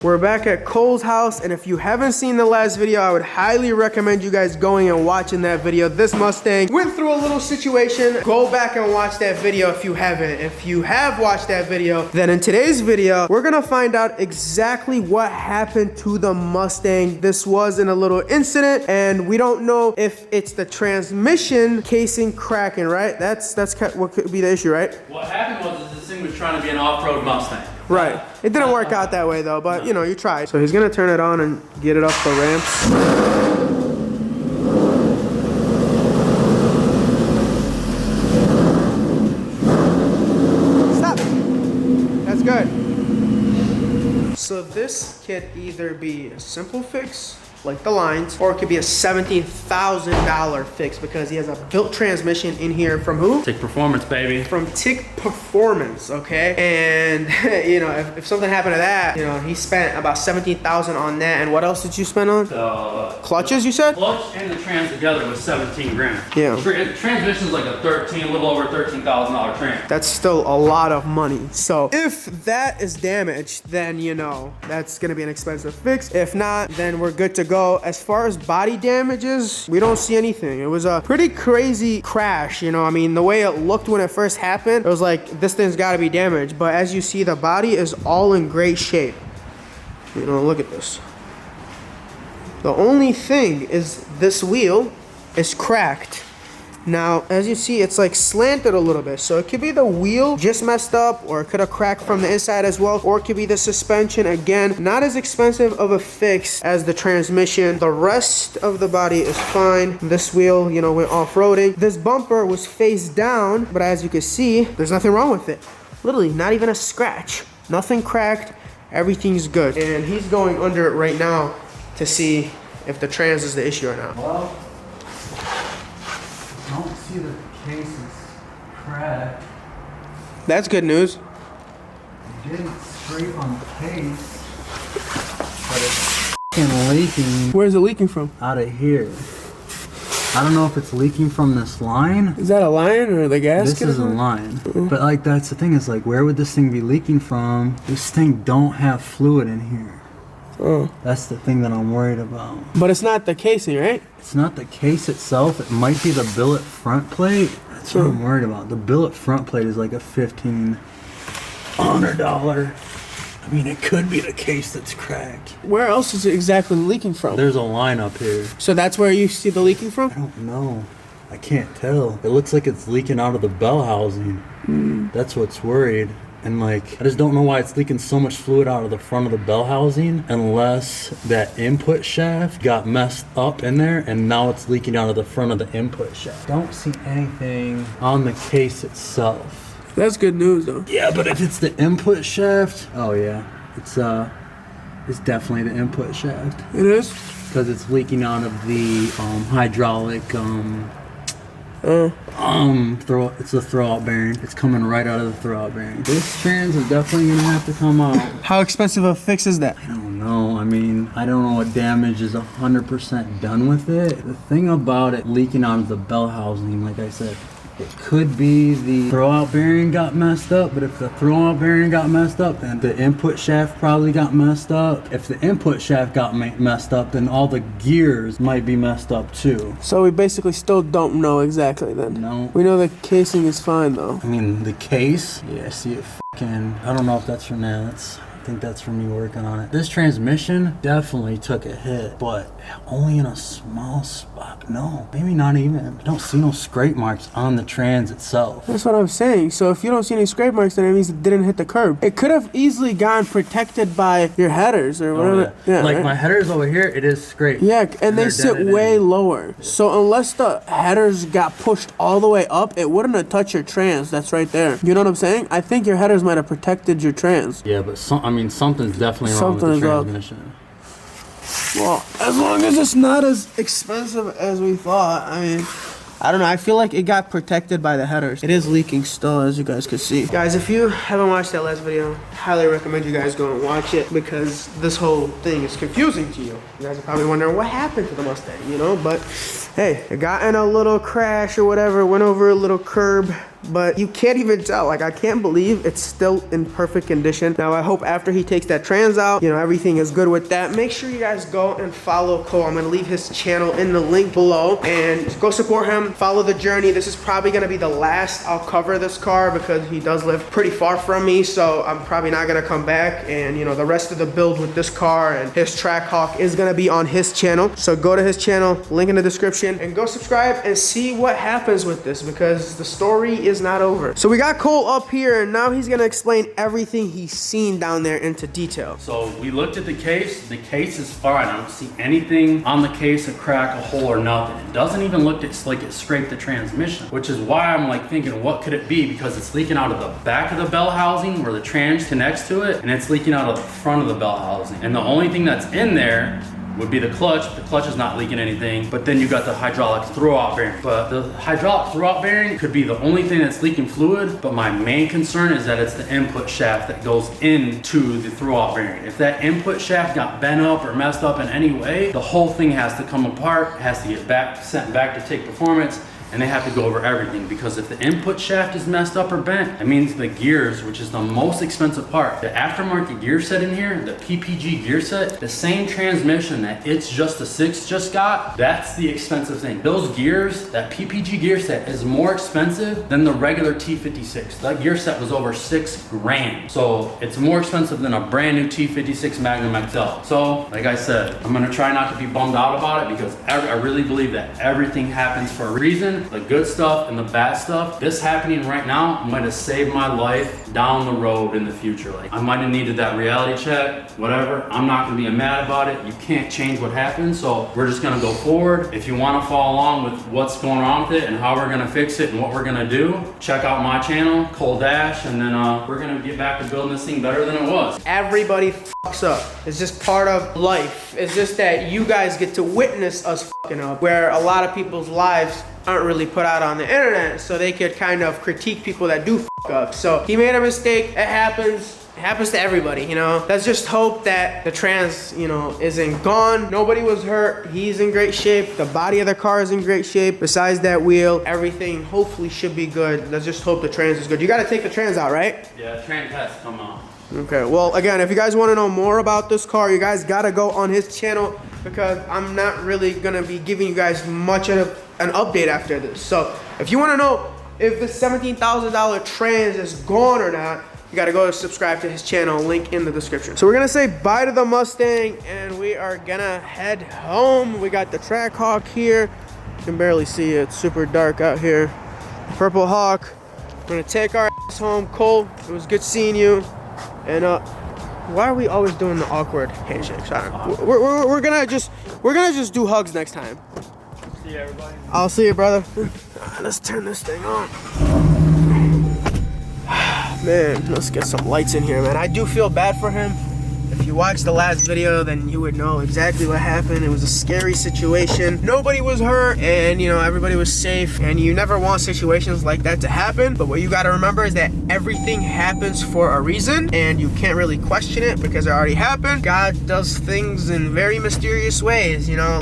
We're back at Cole's house, and if you haven't seen the last video, I would highly recommend you guys going and watching that video. This Mustang went through a little situation. Go back and watch that video if you haven't. If you have watched that video, then in today's video, we're gonna find out exactly what happened to the Mustang. This was in a little incident, and we don't know if it's the transmission casing cracking, right? That's what could be the issue, right? What happened was this thing was trying to be an off-road Mustang. Right. It didn't work out that way though, but you know, you tried. So he's gonna turn it on and get it up the ramps. Stop. That's good. So this could either be a simple fix, like the lines, or it could be a $17,000 fix because he has a built transmission in here from who? Tick Performance, baby. From Tick Performance, okay? And you know, if something happened to that, you know, he spent about $17,000 on that. And what else did you spend on? Clutches, you said? Clutch and the trans together was 17 grand. Yeah. Transmission's like a little over $13,000 trans. That's still a lot of money. So if that is damaged, then you know, that's gonna be an expensive fix. If not, then we're good to go. As far as body damages, we don't see anything. It was a pretty crazy crash, you know. I mean, the way it looked when it first happened, it was like, this thing's gotta be damaged. But as you see, the body is all in great shape. You know, look at this. The only thing is this wheel is cracked. Now, as you see, it's like slanted a little bit. So it could be the wheel just messed up, or it could have cracked from the inside as well, or it could be the suspension. Again, not as expensive of a fix as the transmission. The rest of the body is fine. This wheel, you know, went off-roading. This bumper was face down, but as you can see, there's nothing wrong with it. Literally, not even a scratch. Nothing cracked. Everything's good. And he's going under it right now to see if the trans is the issue or not. Well, I don't see the case is cracked. That's good news. It didn't scrape on the case, but it's f***ing leaking. Where's it leaking from? Out of here. I don't know if it's leaking from this line. Is that a line or the gasket? This is a line. But like, that's the thing, is like, where would this thing be leaking from? This thing don't have fluid in here. Oh. That's the thing that I'm worried about. But it's not the casing, right? It's not the case itself. It might be the billet front plate. That's what I'm worried about. The billet front plate is like a $1,500. I mean, it could be the case that's cracked. Where else is it exactly leaking from? There's a line up here. So that's where you see the leaking from? I don't know. I can't tell. It looks like it's leaking out of the bell housing. That's what's worried. And like, I just don't know why it's leaking so much fluid out of the front of the bell housing, unless that input shaft got messed up in there and now it's leaking out of the front of the input shaft. Don't see anything on the case itself. That's good news though. Yeah, but if it's the input shaft, oh yeah, it's definitely the input shaft. It is? Because it's leaking out of the hydraulic it's the throwout bearing. It's coming right out of the throwout bearing. This trans is definitely gonna have to come out. How expensive a fix is that? I don't know. I mean, I don't know what damage is 100% done with it. The thing about it leaking out of the bell housing, like I said, it could be the throwout bearing got messed up, but if the throwout bearing got messed up, then the input shaft probably got messed up. If the input shaft got messed up, then all the gears might be messed up too. So we basically still don't know exactly then? No. We know the casing is fine though. I mean, the case, yeah, I see it f***ing, I don't know if that's from that. I think that's from me working on it. This transmission definitely took a hit, but only in a small spot. No, maybe not even. I don't see no scrape marks on the trans itself. That's what I'm saying. So if you don't see any scrape marks, then it means it didn't hit the curb. It could have easily gotten protected by your headers or whatever. Oh, yeah. Like right? my headers over here, it is scraped. Yeah, and they sit way lower. So unless the headers got pushed all the way up, it wouldn't have touched your trans. That's right there. You know what I'm saying? I think your headers might have protected your trans. Yeah, but something's definitely wrong with the transmission. Well, as long as it's not as expensive as we thought, I mean, I don't know. I feel like it got protected by the headers. It is leaking still, as you guys can see. Guys, if you haven't watched that last video, I highly recommend you guys go and watch it because this whole thing is confusing to you. You guys are probably wondering what happened to the Mustang, you know? But hey, it got in a little crash or whatever, went over a little curb, but you can't even tell. Like, I can't believe it's still in perfect condition. Now, I hope after he takes that trans out, you know, everything is good with that. Make sure you guys go and follow Cole. I'm gonna leave his channel in the link below, and go support him, follow the journey. This is probably gonna be the last I'll cover this car because he does live pretty far from me, so I'm probably not gonna come back. And you know, the rest of the build with this car and his Trackhawk is gonna be on his channel. So go to his channel, link in the description, and go subscribe and see what happens with this, because the story is not over. So we got Cole up here, and now he's gonna explain everything he's seen down there into detail. So we looked at the case. The case is fine. I don't see anything on the case, a crack, a hole, or nothing. It doesn't even look like it scraped the transmission, which is why I'm like thinking, what could it be? Because it's leaking out of the back of the bell housing where the trans connects to it, and it's leaking out of the front of the bell housing. And the only thing that's in there would be the clutch. The clutch is not leaking anything, but then you got the hydraulic throwout bearing. But the hydraulic throwout bearing could be the only thing that's leaking fluid, but my main concern is that it's the input shaft that goes into the throwout bearing. If that input shaft got bent up or messed up in any way, the whole thing has to come apart, has to get sent back to take performance, and they have to go over everything, because if the input shaft is messed up or bent, it means the gears, which is the most expensive part, the aftermarket gear set in here, the PPG gear set, the same transmission that It's Just a Six just got, that's the expensive thing. Those gears, that PPG gear set is more expensive than the regular T56. That gear set was over $6,000. So it's more expensive than a brand new T56 Magnum XL. So like I said, I'm gonna try not to be bummed out about it, because I really believe that everything happens for a reason. The good stuff and the bad stuff. This happening right now might have saved my life down the road in the future. Like, I might have needed that reality check, whatever. I'm not gonna be mad about it. You can't change what happened, so we're just gonna go forward. If you wanna follow along with what's going on with it and how we're gonna fix it and what we're gonna do, check out my channel, Cole Dash, and then we're gonna get back to building this thing better than it was. Everybody fucks up. It's just part of life. It's just that you guys get to witness us fucking up, where a lot of people's lives aren't really put out on the internet, so they could kind of critique people that do fuck up. So he made a mistake. It happens. It happens to everybody, you know. Let's just hope that the trans, you know, isn't gone. Nobody was hurt. He's in great shape. The body of the car is in great shape. Besides that wheel, everything hopefully should be good. Let's just hope the trans is good. You got to take the trans out, right? Yeah, trans has to come out. Okay, well, again, if you guys want to know more about this car, you guys got to go on his channel, because I'm not really going to be giving you guys much of an update after this. So if you want to know if the $17,000 trans is gone or not, you got to go subscribe to his channel, link in the description. So we're going to say bye to the Mustang, and we are going to head home. We got the Trackhawk here. You can barely see it. It's super dark out here. Purple Hawk. We're going to take our ass home. Cole, it was good seeing you. And why are we always doing the awkward handshakes? We're gonna just do hugs next time. See you, everybody. I'll see you, brother. Let's turn this thing on. Man, let's get some lights in here, man. I do feel bad for him. If you watched the last video, then you would know exactly what happened. It was a scary situation. Nobody was hurt, and you know, everybody was safe, and you never want situations like that to happen. But what you got to remember is that everything happens for a reason, and you can't really question it because it already happened. God does things in very mysterious ways, you know.